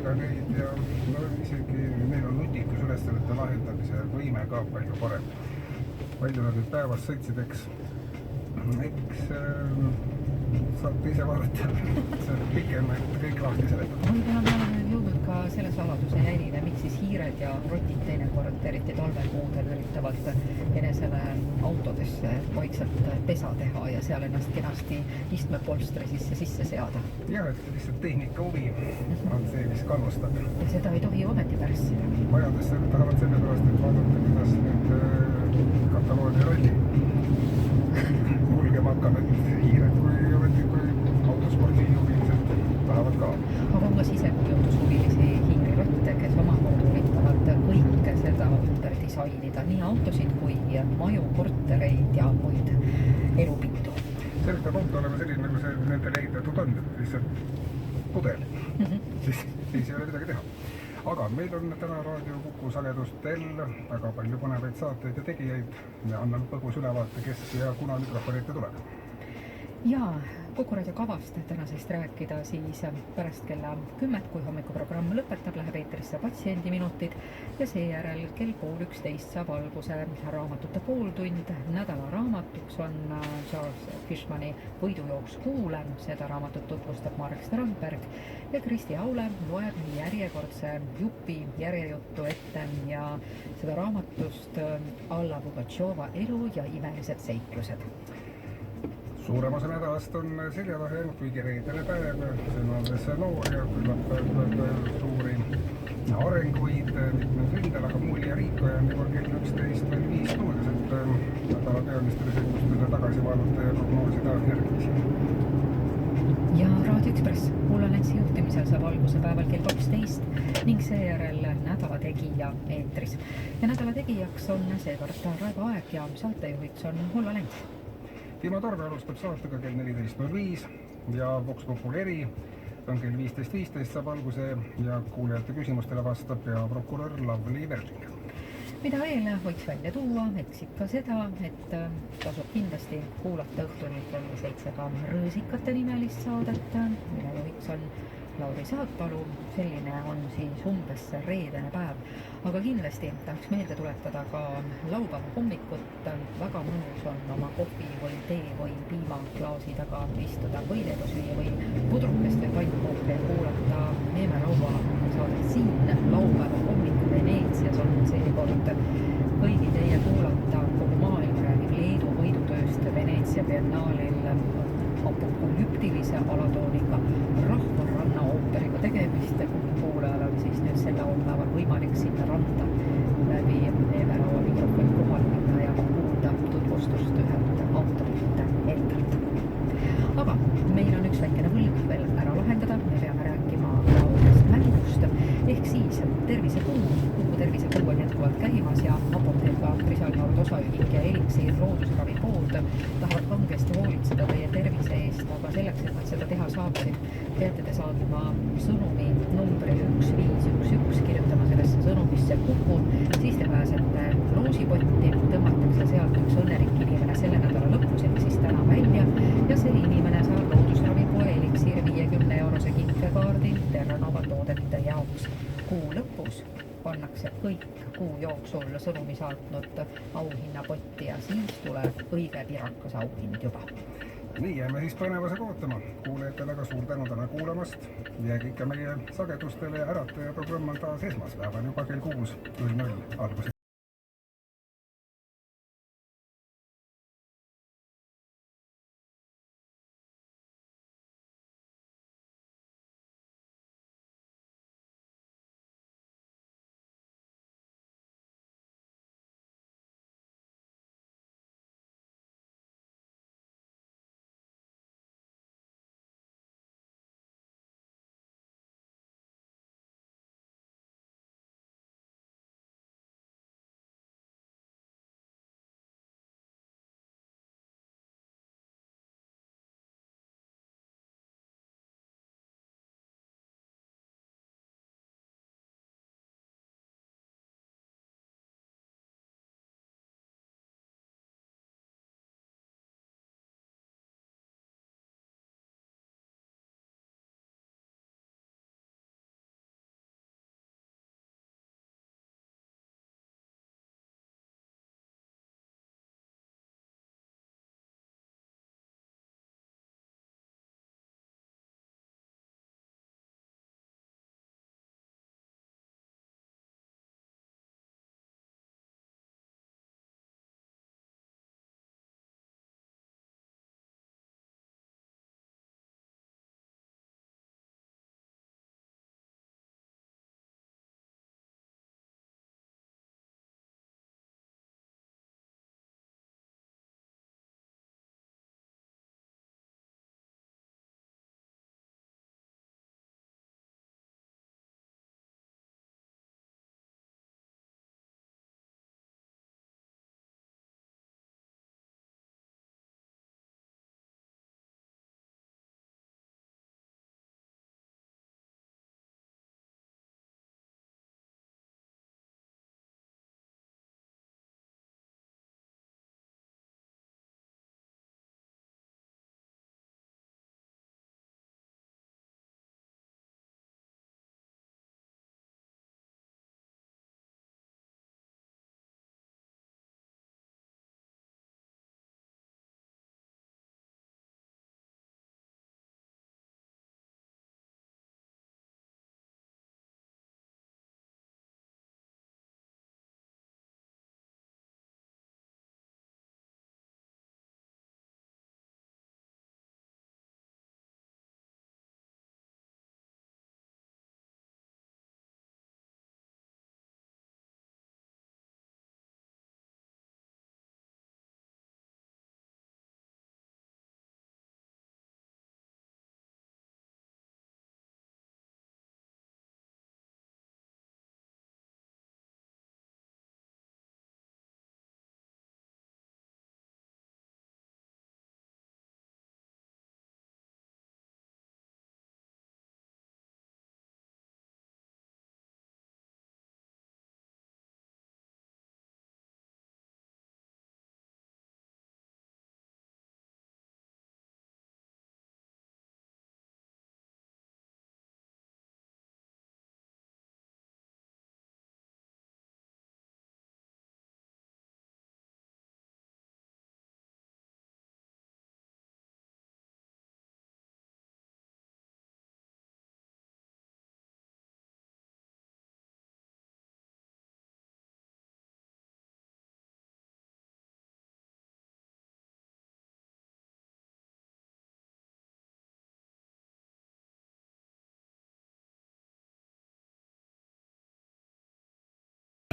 ega neid ja no isegi neil on nutikus ülesannete lahendamise võime ka palju parem. Palju nad nüüd päevas sõitsid, eks saate ise vaadata, see on pikem, et kõik lahti seletada. Võib-olla me oleme jõudnud ka selle saladuse jälile, miks siis hiired ja rotid teinekord, eriti talvekuudel üritavad enesele autodesse vaikselt pesa teha ja seal ennast kenasti istmepolstri sisse seada. Jah, et lihtsalt tehnika huvi on see, mis kannustab. Ja seda ei tohi ometi pärssida. Majadesse tahavad sellepärast, et vaadata, kuidas nüüd Kataloonia rolli kulgema hakkab, et hiired kui autospordihuvilised tahavad ka. Aga on ka sisekujutushuvilisi hiirirotte, kes omamoodi üritavad kõike seda ümber disainida, nii autosid kui maju, kortereid ja muid elupindu. Sellest peab auto olema selline, nagu see nendele ehitatud on, lihtsalt pudel. Siis ei ole midagi teha. Aga meil on täna Raadio Kuku sagedustel väga palju põnevaid saateid ja tegijaid. Me anname põgus ülevaate, kes ja kuna mikrofoni ette tuleb. Ja Kuku Raadio kavast tänasest rääkida siis pärast kella 10, kui hommikuprogramm lõpetab, läheb eetrisse Patsiendiminutid ja seejärel kell 10:30 saab alguse raamatute pooltund. Nädala raamatuks on Charles Fishmani Võidujooks kuule. Seda raamatut tutvustab Marek Strandberg ja Kristi Aule loeb järjekordse jupi järjejuttu ette ja seda raamatust Alla Pugatšova elu ja imelised seiklused. Suurem osa nädalast on selja taha jäänud, kuigi reedene päev, see on alles noor ja küllap suuri arenguid mitmed rindel, aga Muuli ja Riikoja on juba kell 11 veel 5 stuudios, et nädala peamistele sündmustele tagasi vaadata ja prognoosida järgmisi. Ja Raadio Ekspress Kullanetsi juhtimisel saab alguse päeval kell 12 ning seejärel Nädala tegija eetris. Ja Nädala tegijaks on seekord Raivo Aeg ja saatejuhiks on Ulla Lents. Timo Tarve alustab saatega kell 14.05 ja Vox Populi eri on kell 15.15 saab alguse ja kuulajate küsimustele vastab peaprokurör Lavly Perling. Mida veel võiks välja tuua, eks ikka seda, et tasub kindlasti kuulata õhtul kell 7 ka Rõõsikate nimelist saadet, mille juhiks on Lauri Saatpalu. Selline on siis umbes reedene päev. Aga kindlasti tahaks meelde tuletada ka laupäeva hommikut. Väga mõnus on oma kohvi või tee või piimaklaasi taga istuda või leiba süüa või pudrukest või pannkuuke kuulata Neeme Raua saadet siin. Laupäeva hommik Veneetsias on seekord kõigi teie kuulata. Kogu maailm räägib Leedu võidutööst Veneetsia biennaalil apokalüptilise alatooniga Rahvaranna ooperiga tegemist, kui kuulajal on siis nüüd selle päeval võimalik sinna randa läbi Neemeraua mikrofoni kohal minna ja kuulda tutvustust ühelt autorilt endalt. Aga meil on üks väikene võlg veel ära lahendada, me peame rääkima ühest mängust, ehk siis tervisekuu. Kuku tervisekuu on jätkuvalt käimas ja Apotheka Krisalnord osaühing ja Eliksir loodusravi pood tahavad kangesti hoolitseda teie tervise eest, aga selleks, et nad seda teha saaksid, peate te saatma sõnumi numbrile 1511, kirjutama sellesse sõnumisse Kuku, siis te pääsete loosipotti, tõmmatakse sealt üks õnnelik inimene selle nädala lõpus, ehk siis täna välja ja see inimene saab loodusravipoe Eliksir 50-eurose kinkekaardi Terranova toodete jaoks. Kuu lõpus pannakse kõik kuu jooksul sõnumi saatnud auhinnapotti ja siis tuleb õige pirakas auhind juba. Nii jääme siis põnevusega ootama. Kuulajatele aga suur tänu täna kuulamast. Jääge ikka meie sagedustele ja ärataja programm on taas esmaspäeval juba kell 6.00 alguses.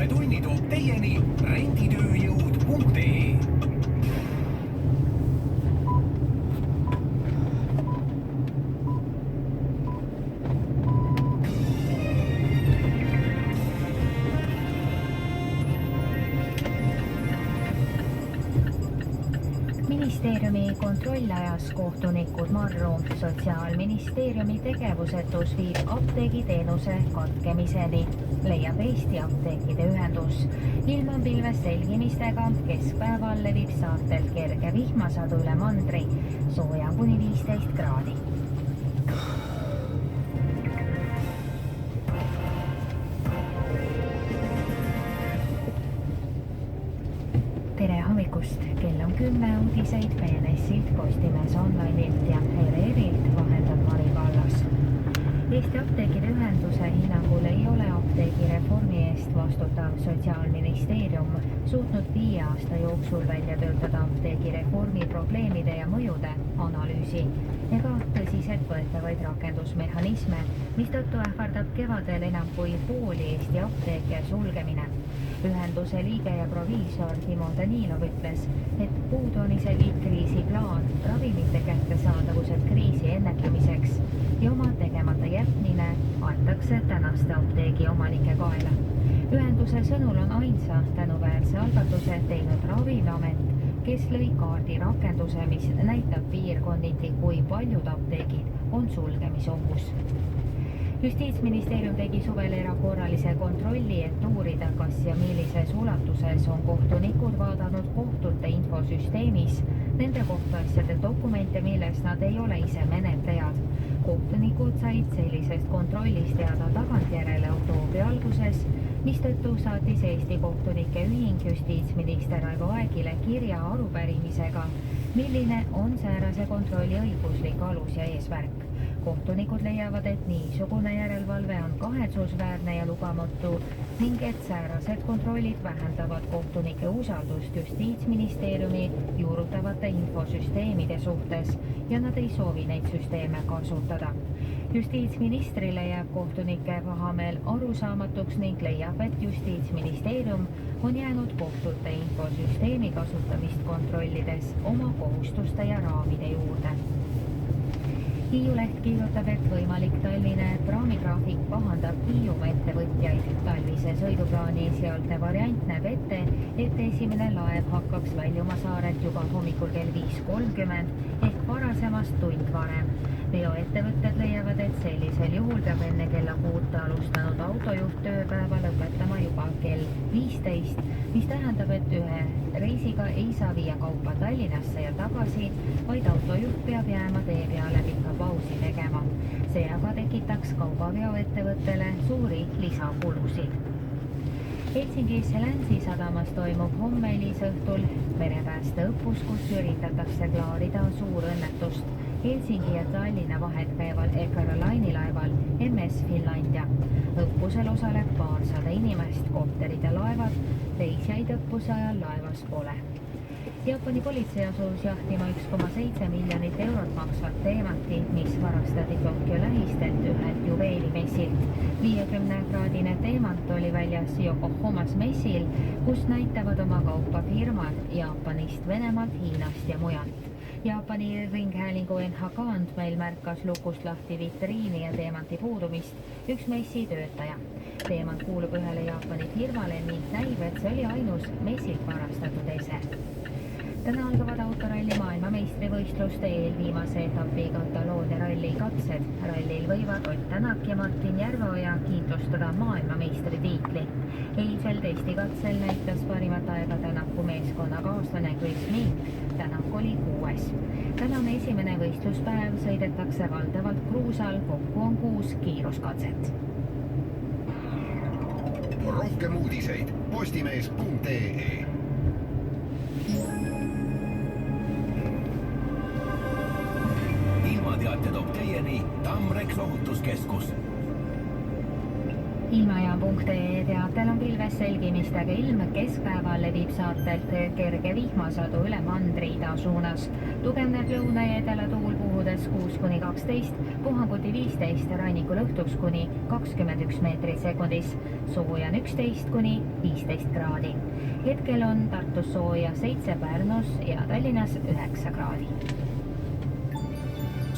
tunni toob teieni renditööjõud.ee. Ministeeriumi kontrollajas kohtunikud Marru. Sotsiaalministeeriumi tegevusetus viib apteegiteenuse katkemiseni, leiab Eesti Apteekide Ühendus. Ilm on pilves selgimistega, keskpäeval levib saartelt kerge vihmasadu üle mandri, sooja kuni 15 kraadi. Tere hommikust, kell on 10 uudiseid BNS-ilt, Postimees Online'ilt ja ERR-ilt vahendab Mari Kallas. Eesti Apteekide Ühenduse hinnangul ei ole apteegireformi eest vastutav Sotsiaalministeerium suutnud 5 aasta jooksul välja töötada apteegireformi probleemide ja mõjude analüüsi ega tõsiseltvõetavaid rakendusmehhanisme, mistõttu ähvardab kevadel enam kui pooli Eesti apteeke sulgemine. Ühenduse liige ja proviisor Timo Danilov ütles, et puudu on isegi kriisiplaan ravimite kättesaadavuse kriisi ennetamiseks ja oma tegemata jätmine aetakse tänaste apteegi omanike kaela. Ühenduse sõnul on ainsa tänuväärse algatuse teinud Ravimiamet, kes lõi kaardi rakenduse, mis näitab piirkonniti, kui paljud apteegid on sulgemisohus. Justiitsministeerium tegi suvel erakorralise kontrolli, et uurida, kas ja millises ulatuses on kohtunikud vaadanud kohtute infosüsteemis nende kohtuasjade dokumente, milles nad ei ole ise menetlejad. Kohtunikud said sellisest kontrollist teada tagantjärele oktoobri alguses, mistõttu saatis Eesti Kohtunike Ühing justiitsminister Raivo Aegile kirja arupärimisega, milline on säärase kontrolli õiguslik alus ja eesmärk. Kohtunikud leiavad, et niisugune järelevalve on kahetsusväärne ja lubamatu ning et säärased kontrollid vähendavad kohtunike usaldust Justiitsministeeriumi juurutavate infosüsteemide suhtes ja nad ei soovi neid süsteeme kasutada. Justiitsministrile jääb kohtunike pahameel arusaamatuks ning leiab, et Justiitsministeerium on jäänud kohtute infosüsteemi kasutamist kontrollides oma kohustuste ja raamide juurde. Hiiuleht kirjutab, et võimalik talvine praamigraafik pahandab Hiiumaa ettevõtjaid. Talvise sõiduplaani esialgne variant näeb ette, et esimene laev hakkaks väljuma saarelt juba hommikul kell 5:30 ehk varasemast tund varem. Veoettevõtted leiavad, et sellisel juhul peab enne kella 6 alustanud autojuht tööpäeva lõpetama juba kell 15, mis tähendab, et ühe reisiga ei saa viia kaupa Tallinnasse ja tagasi, vaid autojuht peab jääma tee peale pikka pausi tegema. See aga tekitaks kaubaveoettevõttele suuri lisakulusid. Helsingis Länsi sadamas toimub homme hilisõhtul merepäästeõppus, kus üritatakse klaarida suurõnnetust Helsingi ja Tallinna vahet käival Eckerö lainilaeval MS Finlandia. Õppusel osaleb paarsada inimest, kopterid ja laevad, reisijaid õppuse ajal laevas pole. Jaapani politsei asus jahtima 1,7 miljonit eurot maksvat teemanti, mis varastati Tokyo lähistelt ühelt juveelimessilt. 50-kraadine teemant oli väljas Yokohamas messil, kus näitavad oma kaupa firmad Jaapanist, Venemaalt, Hiinast ja mujalt. Jaapani ringhäälingu NHK andmeil märkas lukust lahti vitriini ja teemanti puudumist üks messi töötaja. Teemant kuulub ühele Jaapani firmale ning näib, et see oli ainus messilt varastatud ese. Täna algavad autoralli maailmameistrivõistluste eelviimase etapi Kataloonia ralli katsed. Rallil võivad Ott Tänak ja Martin Järveoja kindlustada maailmameistritiitli. Eilsel testikatsel näitas parimat aega Tänaku meeskonnakaaslane Chris Meek. Tänak oli 6. Tänane esimene võistluspäev sõidetakse valdavalt kruusal, kokku on 6 kiiruskatset. Rohkem uudiseid postimees.ee. Ilmateate toob teieni Tamrex Ohutuskeskus. Ilmajaam.ee teatel on pilves selgimistega ilm, keskpäeval levib saartelt kerge vihmasadu üle mandri ida suunas. Tugevneb lõuna ja edela tuul, puhub õhudes 6-12, puhanguti 15, rannikul õhtuks kuni 21 meetrit sekundis. Sooja on 11-15 kraadi. Hetkel on Tartus sooja 7, Pärnus ja Tallinnas 9 kraadi.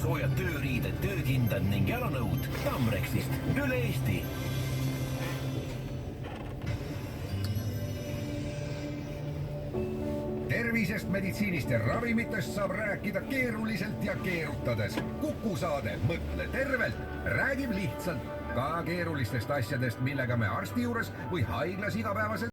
Soojad tööriided, töökindad ning jalanõud Tamrexist üle Eesti. Tervisest, meditsiinist ja ravimitest saab rääkida keeruliselt ja keerutades. Kuku saade Mõtle tervelt räägib lihtsalt ka keerulistest asjadest, millega me arsti juures või haiglas igapäevaselt